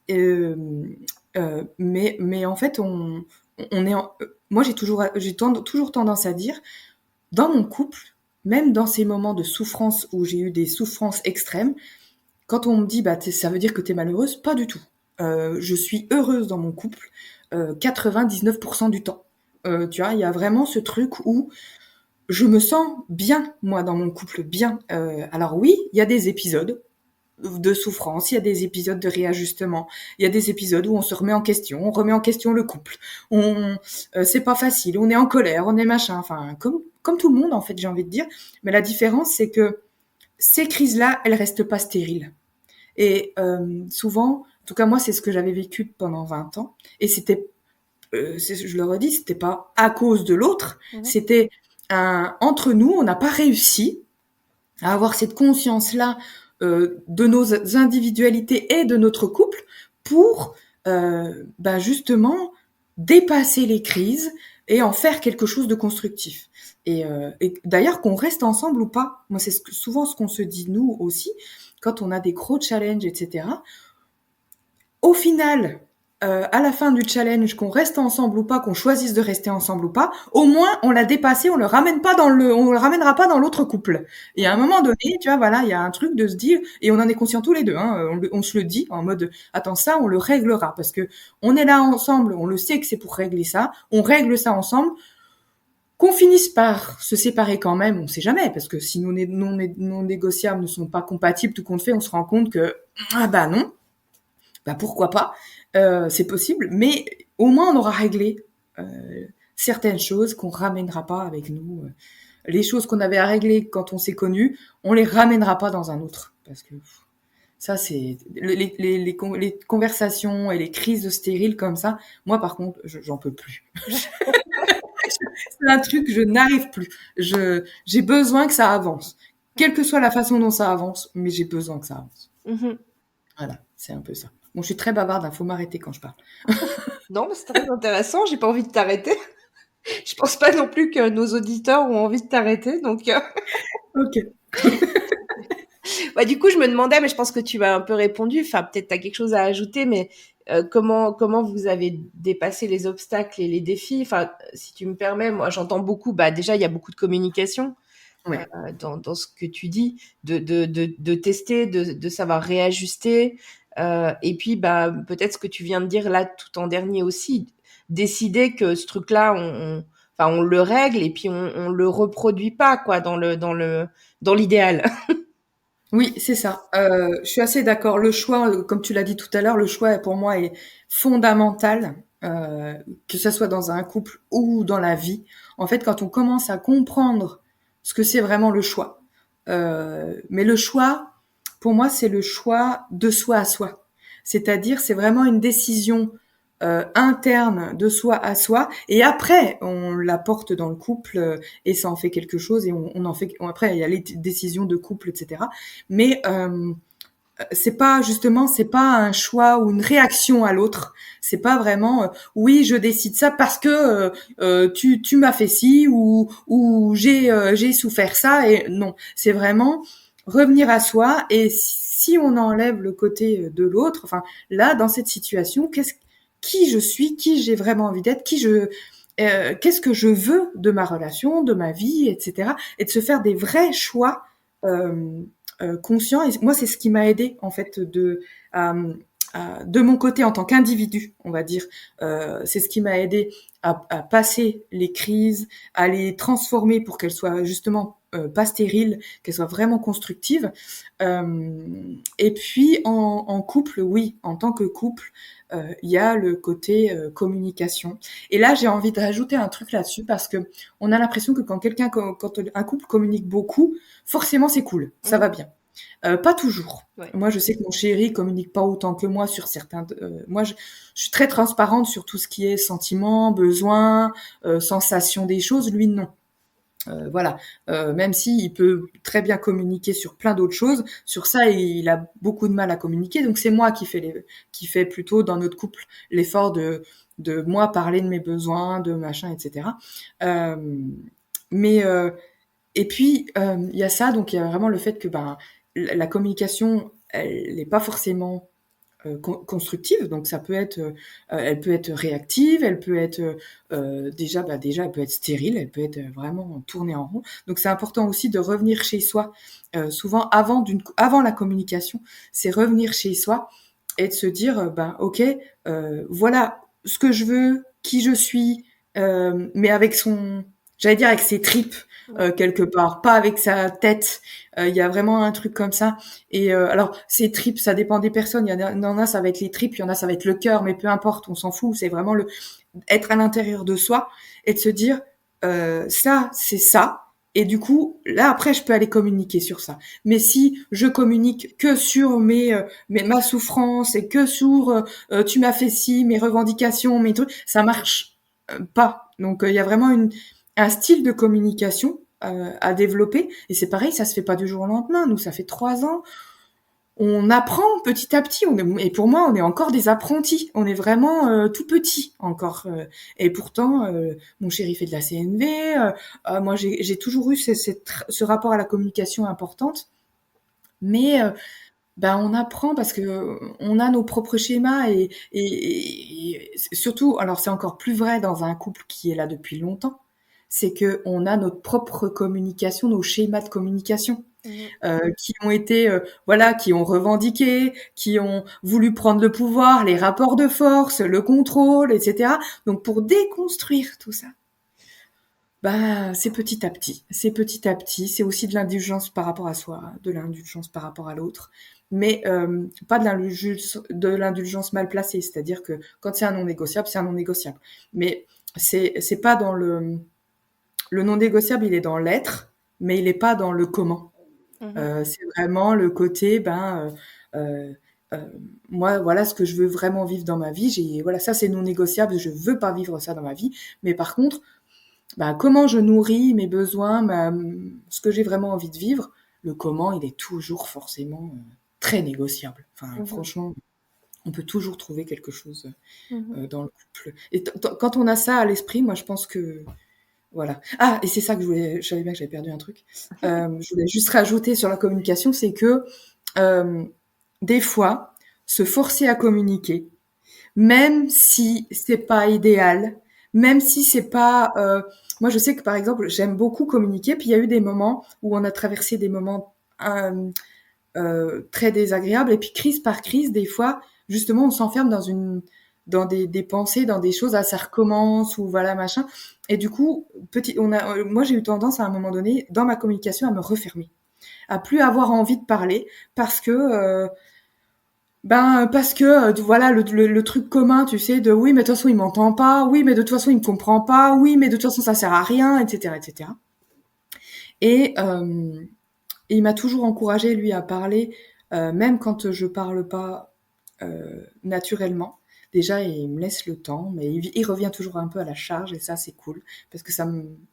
Mais en fait, on est moi j'ai toujours tendance à dire, dans mon couple, même dans ces moments de souffrance où j'ai eu des souffrances extrêmes, quand on me dit ça veut dire que t'es malheureuse, pas du tout. Je suis heureuse dans mon couple 99% du temps. Tu vois, il y a vraiment ce truc où je me sens bien, moi, dans mon couple, bien. Alors oui, il y a des épisodes de souffrance, il y a des épisodes de réajustement, il y a des épisodes où on se remet en question, on remet en question le couple, c'est pas facile, on est en colère, on est machin, enfin comme tout le monde en fait, j'ai envie de dire. Mais la différence, c'est que ces crises-là, elles restent pas stériles. Et souvent, en tout cas moi, c'est ce que j'avais vécu pendant 20 ans, et c'était, je le redis, c'était pas à cause de l'autre, c'était entre nous, on n'a pas réussi à avoir cette conscience-là de nos individualités et de notre couple pour justement dépasser les crises et en faire quelque chose de constructif. Et d'ailleurs, qu'on reste ensemble ou pas, moi c'est souvent ce qu'on se dit nous aussi, quand on a des gros challenges, etc. Au final, à la fin du challenge, qu'on reste ensemble ou pas, qu'on choisisse de rester ensemble ou pas, au moins on l'a dépassé, on le ramènera pas dans l'autre couple. Et à un moment donné, tu vois, voilà, il y a un truc de se dire, et on en est conscient tous les deux, hein, on se le dit en mode, attends, ça, on le réglera, parce que on est là ensemble, on le sait que c'est pour régler ça, on règle ça ensemble. Qu'on finisse par se séparer quand même, on sait jamais, parce que si nos non négociables ne sont pas compatibles, tout compte fait, on se rend compte que, non, pourquoi pas, c'est possible, mais au moins on aura réglé certaines choses qu'on ramènera pas avec nous. Les choses qu'on avait à régler quand on s'est connus, on les ramènera pas dans un autre, parce que ça c'est les conversations et les crises stériles comme ça. Moi par contre, j'en peux plus. C'est un truc, je n'arrive plus. J'ai besoin que ça avance, quelle que soit la façon dont ça avance, mais j'ai besoin que ça avance. Voilà, c'est un peu ça. Bon, je suis très bavarde, faut m'arrêter quand je parle. Non, mais c'est très intéressant, j'ai pas envie de t'arrêter. Je pense pas non plus que nos auditeurs ont envie de t'arrêter, donc Ok. du coup, je me demandais, mais je pense que tu m'as un peu répondu, enfin peut-être tu as quelque chose à ajouter, mais comment vous avez dépassé les obstacles et les défis? Enfin, si tu me permets, moi j'entends beaucoup, déjà il y a beaucoup de communication Ouais. dans ce que tu dis, de tester, de savoir réajuster, et puis peut-être ce que tu viens de dire là tout en dernier aussi, décider que ce truc-là, on le règle et puis on le reproduit pas quoi dans l'idéal. Oui, c'est ça. Je suis assez d'accord. Le choix, comme tu l'as dit tout à l'heure, le choix pour moi est fondamental, que ça soit dans un couple ou dans la vie. En fait, quand on commence à comprendre ce que c'est vraiment le choix, mais le choix, pour moi, c'est le choix de soi à soi. C'est-à-dire, c'est vraiment une décision interne de soi à soi, et après on la porte dans le couple et ça en fait quelque chose et on en fait. Après il y a les décisions de couple, etc. Mais c'est pas un choix ou une réaction à l'autre. C'est pas vraiment oui je décide ça parce que tu m'as fait ci ou j'ai souffert ça, et non, c'est vraiment revenir à soi. Et si on enlève le côté de l'autre, enfin là dans cette situation, qui je suis, qui j'ai vraiment envie d'être, qu'est-ce que je veux de ma relation, de ma vie, etc. Et de se faire des vrais choix conscients. Et moi, c'est ce qui m'a aidé en fait de mon côté en tant qu'individu, on va dire. C'est ce qui m'a aidé à passer les crises, à les transformer pour qu'elles soient justement pas stériles, qu'elles soient vraiment constructives. Et puis en couple, oui, en tant que couple, il y a le côté communication. Et là, j'ai envie de rajouter un truc là-dessus, parce que on a l'impression que quand un couple communique beaucoup, forcément c'est cool, ça va bien. Pas toujours. Ouais. Moi, je sais que mon chéri communique pas autant que moi sur certains. Moi, je suis très transparente sur tout ce qui est sentiments, besoins, sensations des choses. Lui, non. Voilà. Même si il peut très bien communiquer sur plein d'autres choses, sur ça, il a beaucoup de mal à communiquer. Donc c'est moi qui fait plutôt dans notre couple l'effort de moi parler de mes besoins, de machin, etc. Euh, mais et puis il y a ça, donc il y a vraiment le fait que ben la communication, elle n'est pas forcément constructive, donc ça peut être, elle peut être réactive, elle peut être déjà, elle peut être stérile, elle peut être vraiment tournée en rond. Donc c'est important aussi de revenir chez soi. Souvent avant la communication, c'est revenir chez soi et de se dire, ben ok, voilà ce que je veux, qui je suis, mais avec j'allais dire avec ses tripes quelque part, pas avec sa tête. Il y a vraiment un truc comme ça. Et alors, ces tripes, ça dépend des personnes. Il y en a, ça va être les tripes, il y en a, ça va être le cœur, mais peu importe, on s'en fout. C'est vraiment être à l'intérieur de soi et de se dire, ça, c'est ça. Et du coup, là, après, je peux aller communiquer sur ça. Mais si je communique que sur ma souffrance et que sur tu m'as fait ci, mes revendications, mes trucs, ça marche pas. Donc, il y a vraiment un style de communication à développer. Et c'est pareil, ça se fait pas du jour au lendemain. Nous, ça fait 3 ans. On apprend petit à petit. Et pour moi, on est encore des apprentis. On est vraiment tout petit encore. Et pourtant, mon chéri fait de la CNV. Moi, j'ai toujours eu ce rapport à la communication importante. Mais ben on apprend parce que on a nos propres schémas et surtout, alors c'est encore plus vrai dans un couple qui est là depuis longtemps, c'est que on a notre propre communication, nos schémas de communication qui ont été voilà, qui ont revendiqué, qui ont voulu prendre le pouvoir, les rapports de force, le contrôle, etc. Donc pour déconstruire tout ça, bah, c'est petit à petit. C'est petit à petit. C'est aussi de l'indulgence par rapport à soi, de l'indulgence par rapport à l'autre, mais pas de l'indulgence mal placée. C'est-à-dire que quand c'est un non négociable, c'est un non négociable. Mais c'est pas dans le non négociable, il est dans l'être, mais il est pas dans le comment. C'est vraiment le côté, moi, voilà ce que je veux vraiment vivre dans ma vie. Voilà, ça c'est non négociable. Je veux pas vivre ça dans ma vie. Mais par contre, bah, comment je nourris mes besoins, ce que j'ai vraiment envie de vivre, le comment, il est toujours forcément très négociable. Enfin, franchement, on peut toujours trouver quelque chose dans le couple. Et quand on a ça à l'esprit, moi, je pense que voilà. Ah, et c'est ça que je savais bien que j'avais perdu un truc. Je voulais juste rajouter sur la communication, c'est que des fois, se forcer à communiquer, même si c'est pas idéal, même si c'est pas moi je sais que par exemple j'aime beaucoup communiquer, puis il y a eu des moments où on a traversé des moments très désagréables et puis crise par crise des fois justement on s'enferme dans des pensées, dans des choses, ça recommence ou voilà machin, et du coup moi j'ai eu tendance à un moment donné dans ma communication à me refermer, à plus avoir envie de parler parce que voilà le truc commun, tu sais, de oui mais de toute façon il m'entend pas, oui mais de toute façon il me comprend pas, oui mais de toute façon ça sert à rien, etc., etc. Et il m'a toujours encouragé lui à parler, même quand je parle pas naturellement. Déjà il me laisse le temps, mais il revient toujours un peu à la charge et ça c'est cool parce que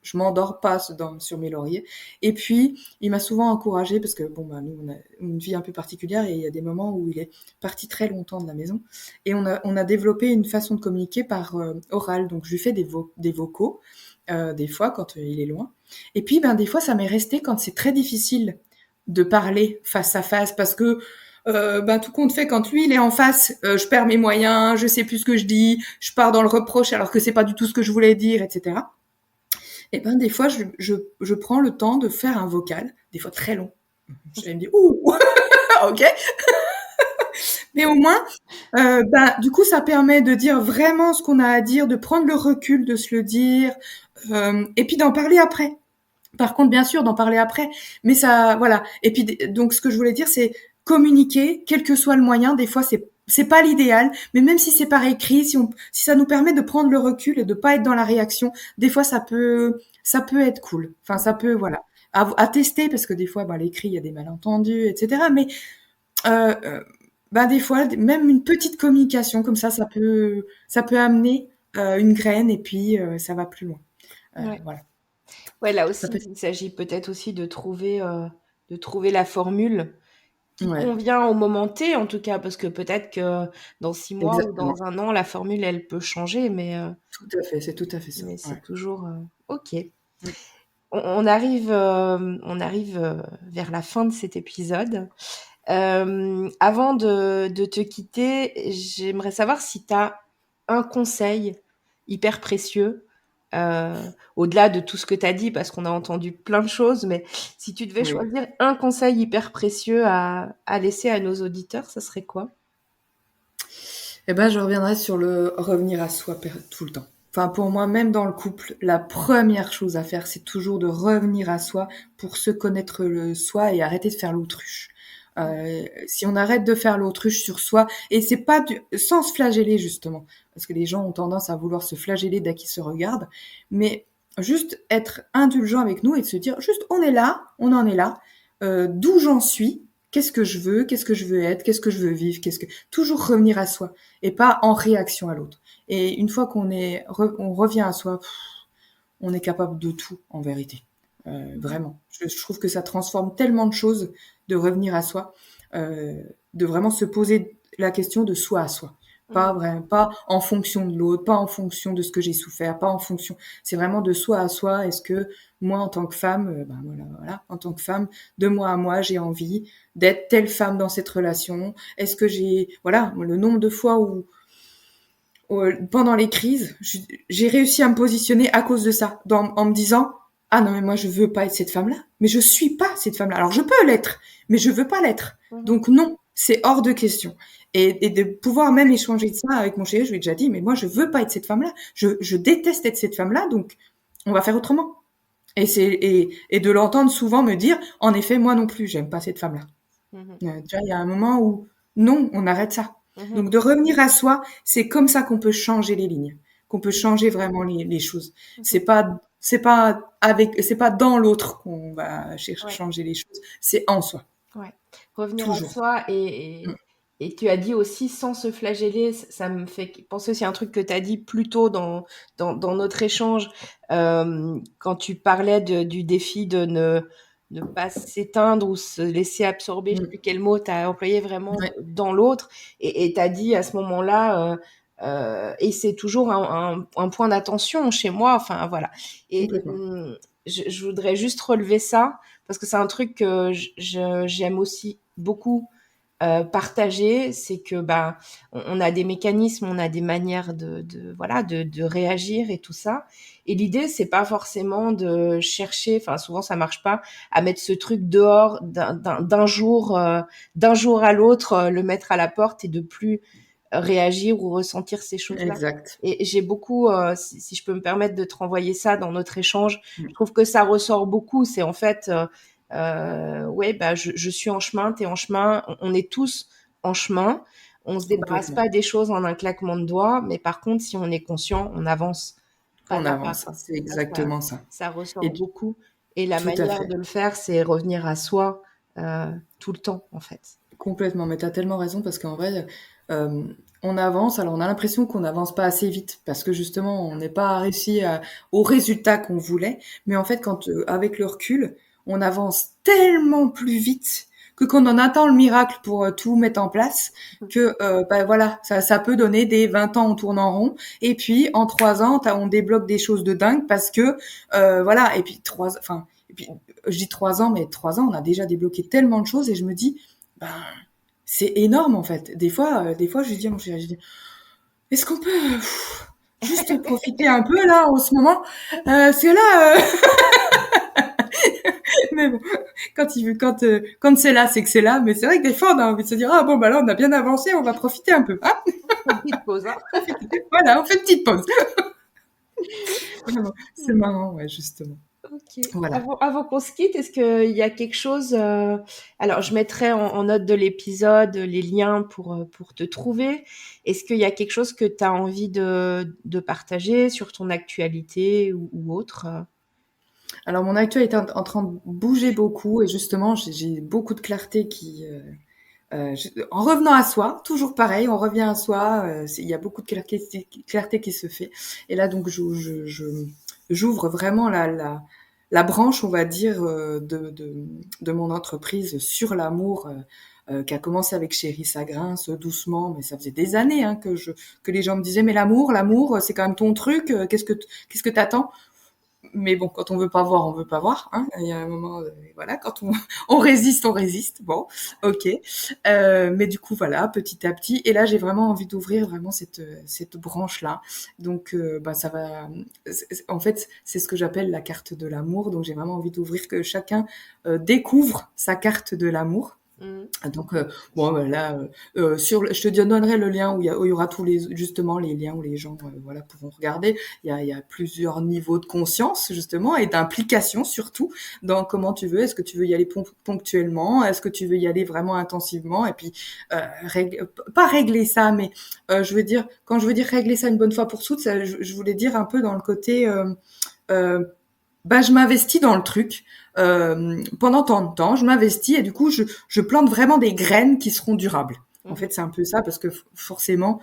je m'endors pas sur mes lauriers. Et puis il m'a souvent encouragé parce que bon bah nous on a une vie un peu particulière et il y a des moments où il est parti très longtemps de la maison et on a développé une façon de communiquer par oral. Donc je lui fais des vocaux des fois quand il est loin. Et puis ben des fois ça m'est resté quand c'est très difficile de parler face à face parce que tout compte fait, quand lui il est en face, je perds mes moyens, je sais plus ce que je dis, je pars dans le reproche alors que c'est pas du tout ce que je voulais dire, etc. Et ben des fois je prends le temps de faire un vocal, des fois très long. Je vais me dire ouh, ok. Mais au moins, du coup ça permet de dire vraiment ce qu'on a à dire, de prendre le recul, de se le dire, et puis d'en parler après. Par contre, bien sûr, d'en parler après, mais ça, voilà. Et puis, donc, ce que je voulais dire, c'est communiquer, quel que soit le moyen. Des fois, c'est pas l'idéal, mais même si c'est par écrit, si ça nous permet de prendre le recul et de pas être dans la réaction, des fois, ça peut être cool. Enfin, ça peut, voilà. à tester, parce que des fois, bah, l'écrit, il y a des malentendus, etc. Mais bah, des fois, même une petite communication comme ça peut amener une graine et puis ça va plus loin. Ouais. Voilà. Ouais, là Ça aussi, peut... il s'agit peut-être aussi de trouver la formule qui Ouais, convient au moment T, en tout cas, parce que peut-être que dans 6 mois ou exactement. dans un an, la formule, elle peut changer, Tout à fait, c'est tout à fait ça. mais c'est Ouais. toujours OK. Mm. On arrive vers la fin de cet épisode. Avant de te quitter, j'aimerais savoir si tu as un conseil hyper précieux, au-delà de tout ce que tu as dit, parce qu'on a entendu plein de choses, mais si tu devais Oui. choisir un conseil hyper précieux à laisser à nos auditeurs, ça serait quoi? Eh ben, je reviendrai sur le revenir à soi tout le temps. Enfin, pour moi, même dans le couple, la première chose à faire, c'est toujours de revenir à soi pour se connaître le soi et arrêter de faire l'autruche. Si on arrête de faire l'autruche sur soi, et c'est pas sans se flageller justement, parce que les gens ont tendance à vouloir se flageller dès qu'ils se regardent, mais juste être indulgent avec nous et de se dire juste on est là, on en est là, d'où j'en suis, qu'est-ce que je veux, qu'est-ce que je veux être, qu'est-ce que je veux vivre, toujours revenir à soi et pas en réaction à l'autre. Et une fois on revient à soi, on est capable de tout en vérité. Vraiment. Je trouve que ça transforme tellement de choses de revenir à soi, de vraiment se poser la question de soi à soi. Mhm. Pas en fonction de l'autre, pas en fonction de ce que j'ai souffert, pas en fonction. C'est vraiment de soi à soi. Est-ce que moi, en tant que femme, voilà, en tant que femme, de moi à moi, j'ai envie d'être telle femme dans cette relation. Est-ce que voilà, le nombre de fois où pendant les crises, j'ai réussi à me positionner à cause de ça, en me disant ah non mais moi je veux pas être cette femme-là, mais je suis pas cette femme-là. Alors je peux l'être, mais je veux pas l'être. Mhm. Donc non, c'est hors de question. Et de pouvoir même échanger de ça avec mon chéri, je lui ai déjà dit mais moi je veux pas être cette femme-là. Je déteste être cette femme-là, donc on va faire autrement. Et de l'entendre souvent me dire en effet moi non plus j'aime pas cette femme-là. Mhm. Tu vois, il y a un moment où non, on arrête ça. Mhm. Donc de revenir à soi, c'est comme ça qu'on peut changer les lignes, qu'on peut changer vraiment les choses. Mhm. C'est pas dans l'autre qu'on va Ouais. changer les choses, c'est en soi, Ouais. Revenir à toujours. soi Mm. et tu as dit aussi sans se flageller, ça me fait penser aussi à un truc que tu as dit plus tôt dans notre échange, quand tu parlais du défi de ne pas s'éteindre ou se laisser absorber, je sais plus Mm. quel mot tu as employé vraiment Ouais, dans l'autre, et tu as dit à ce moment-là, et c'est toujours un point d'attention chez moi, enfin voilà. Et complètement. je voudrais juste relever ça parce que c'est un truc que j'aime aussi beaucoup partager, c'est que bah on a des mécanismes, on a des manières voilà de réagir et tout ça. Et l'idée c'est pas forcément de chercher, enfin souvent ça marche pas, à mettre ce truc dehors d'un jour à l'autre, le mettre à la porte et de plus réagir ou ressentir ces choses-là. Exact. Et j'ai beaucoup, si je peux me permettre de te renvoyer ça dans notre échange, je Mm. trouve que ça ressort beaucoup. C'est en fait, ouais, bah, je suis en chemin, t'es en chemin, on est tous en chemin. On se débarrasse Complètement. pas des choses en un claquement de doigts, mais par contre, si on est conscient, on avance pas On à pas, avance, quoi. c'est Ça, ça, exactement ça. ça ressort Et beaucoup. Et la tout à manière fait. de le faire, c'est revenir à soi tout le temps, en fait. Complètement, mais tu as tellement raison parce qu'en vrai, euh, on avance, alors on a l'impression qu'on n'avance pas assez vite parce que justement on n'est pas réussi au résultat qu'on voulait, mais en fait quand avec le recul, on avance tellement plus vite que quand on attend le miracle pour tout mettre en place, que bah voilà, ça peut donner des 20 ans on tourne en rond et puis en 3 ans on débloque des choses de dingue parce que voilà, et puis et puis je dis 3 ans, mais 3 ans on a déjà débloqué tellement de choses et je me dis ben, c'est énorme en fait. Des fois, je dis à mon chéri, je dis, est-ce qu'on peut juste profiter un peu là en ce moment C'est là, mais bon, quand c'est là, c'est que c'est là. Mais c'est vrai que des fois, on a envie de se dire, ah bon, bah là, on a bien avancé, on va profiter un peu. Hein. Une petite pause, hein. Voilà, on fait une petite pause. Vraiment, c'est marrant, ouais, justement. Ok. Voilà. Avant qu'on se quitte, est-ce qu'il y a quelque chose, alors je mettrai en note de l'épisode les liens pour te trouver. Est-ce qu'il y a quelque chose que tu as envie de partager sur ton actualité ou autre? Alors mon actuel est en train de bouger beaucoup et justement j'ai beaucoup de clarté qui en revenant à soi, toujours pareil, on revient à soi, il y a beaucoup de clarté qui se fait. Et là donc j'ouvre vraiment la branche, on va dire, de mon entreprise sur l'amour. Qui a commencé avec Chérie ça grince doucement, mais ça faisait des années que les gens me disaient mais l'amour c'est quand même ton truc, qu'est-ce que t'attends? Mais bon, quand on veut pas voir, on veut pas voir. Hein. Il y a un moment, voilà, quand on résiste, on résiste. Bon, ok. Mais du coup, voilà, petit à petit. Et là, j'ai vraiment envie d'ouvrir vraiment cette branche-là. Donc, ça va. En fait, c'est ce que j'appelle la carte de l'amour. Donc, j'ai vraiment envie d'ouvrir que chacun découvre sa carte de l'amour. Donc bon là je te donnerai le lien où il y aura tous justement les liens où les gens voilà pourront regarder. Il y a plusieurs niveaux de conscience justement et d'implication surtout dans comment tu veux. Est-ce que tu veux y aller ponctuellement? Est-ce que tu veux y aller vraiment intensivement? Et puis pas régler ça, mais je veux dire quand je veux dire régler ça une bonne fois pour toutes, ça, je voulais dire un peu dans le côté je m'investis dans le truc pendant tant de temps, je m'investis et du coup je plante vraiment des graines qui seront durables. En fait, c'est un peu ça parce que forcément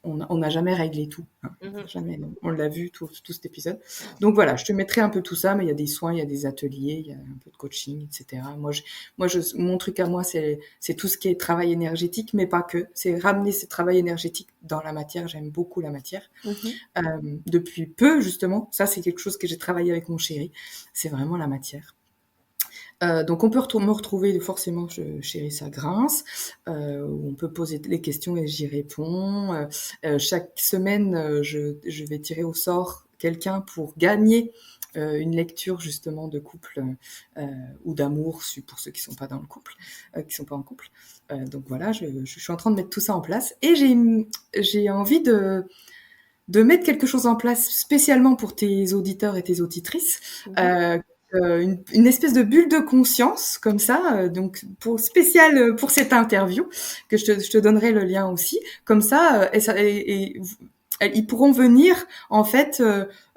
on n'a jamais réglé tout. Hein. Jamais, on l'a vu tout cet épisode. Donc voilà, je te mettrai un peu tout ça, mais il y a des soins, il y a des ateliers, il y a un peu de coaching, etc. Mon truc à moi, c'est tout ce qui est travail énergétique, mais pas que. C'est ramener ce travail énergétique dans la matière. J'aime beaucoup la matière. Depuis peu, justement, ça c'est quelque chose que j'ai travaillé avec mon chéri. C'est vraiment la matière. Donc on peut me retrouver forcément Chérie ça grince, où on peut poser les questions et j'y réponds. Chaque semaine, je vais tirer au sort quelqu'un pour gagner une lecture justement de couple ou d'amour pour ceux qui sont pas dans le couple, qui sont pas en couple. Donc voilà, je suis en train de mettre tout ça en place et j'ai envie de mettre quelque chose en place spécialement pour tes auditeurs et tes auditrices. Une espèce de bulle de conscience comme ça, donc spécial pour cette interview que je te donnerai le lien aussi. Comme ça, ils pourront venir en fait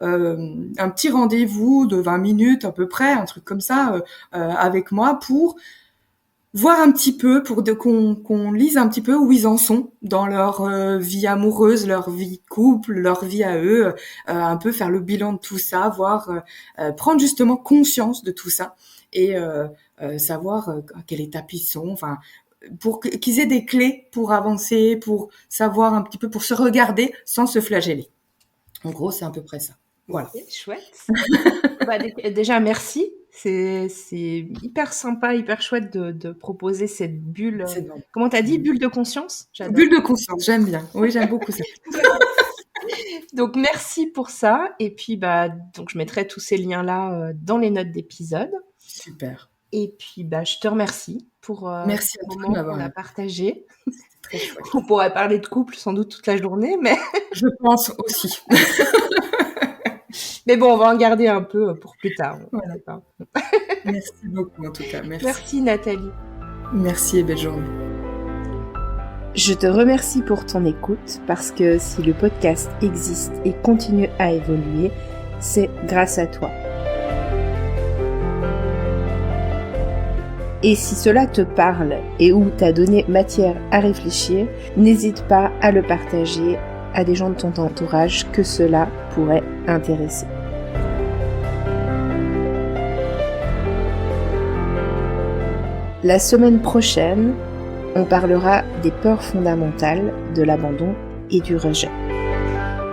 un petit rendez-vous de 20 minutes à peu près, un truc comme ça, avec moi pour voir un petit peu, qu'on lise un petit peu où ils en sont dans leur vie amoureuse, leur vie couple, leur vie à eux, un peu faire le bilan de tout ça, voir prendre justement conscience de tout ça et savoir à quelle étape ils sont, enfin pour qu'ils aient des clés pour avancer, pour savoir un petit peu, pour se regarder sans se flageller. En gros, c'est à peu près ça. Voilà. Okay, chouette. Déjà, merci. C'est hyper sympa, hyper chouette de proposer cette bulle. Comment t'as dit, bulle de conscience? J'adore. Bulle de conscience, j'aime bien. Oui, j'aime beaucoup ça. Donc merci pour ça. Et puis donc je mettrai tous ces liens-là dans les notes d'épisode. Super. Et puis je te remercie pour merci ce moment qu'on a partagé. Très chouette. On pourrait parler de couple sans doute toute la journée, mais je pense aussi. Mais bon, on va en garder un peu pour plus tard. Voilà. Merci beaucoup en tout cas. Merci Nathalie. Merci et belle journée. Je te remercie pour ton écoute parce que si le podcast existe et continue à évoluer, c'est grâce à toi. Et si cela te parle et ou t'a donné matière à réfléchir, n'hésite pas à le partager à des gens de ton entourage que cela pourrait intéresser. La semaine prochaine, on parlera des peurs fondamentales, de l'abandon et du rejet.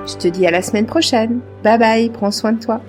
Je te dis à la semaine prochaine. Bye bye, prends soin de toi.